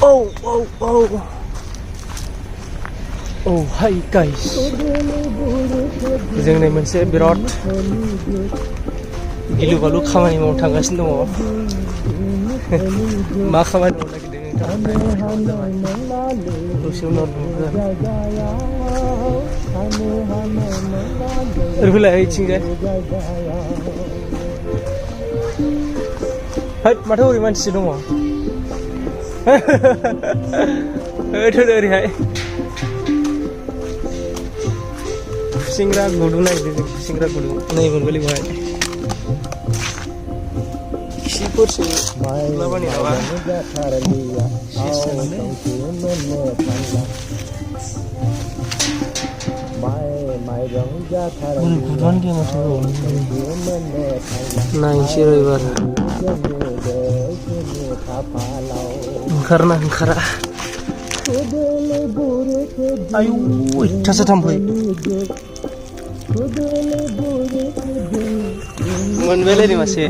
Oh hi guys जोंनि मोनसे बिराद गिलु बालु खामानि मावनो थांगासिनो दङ मा खामानि मावनो नागिरदों नोंथाङा दसे उनाव नुगोन ओरैफैलाय ओइथिंजाय हैद माथो ओरै मानसि दङ ओरैहाय खुसेंग्रा गुदुं नागिरदों जों खुसेंग्रा गुदुं नै मोनबायलै बेवहाय खिफोरसो माबानि माबा गुदुङानो गैया माथो नायनोसै र' एबार ओंखारना ओंखारा आयु अयथासार थाम्फै मोनबायलै नै मासे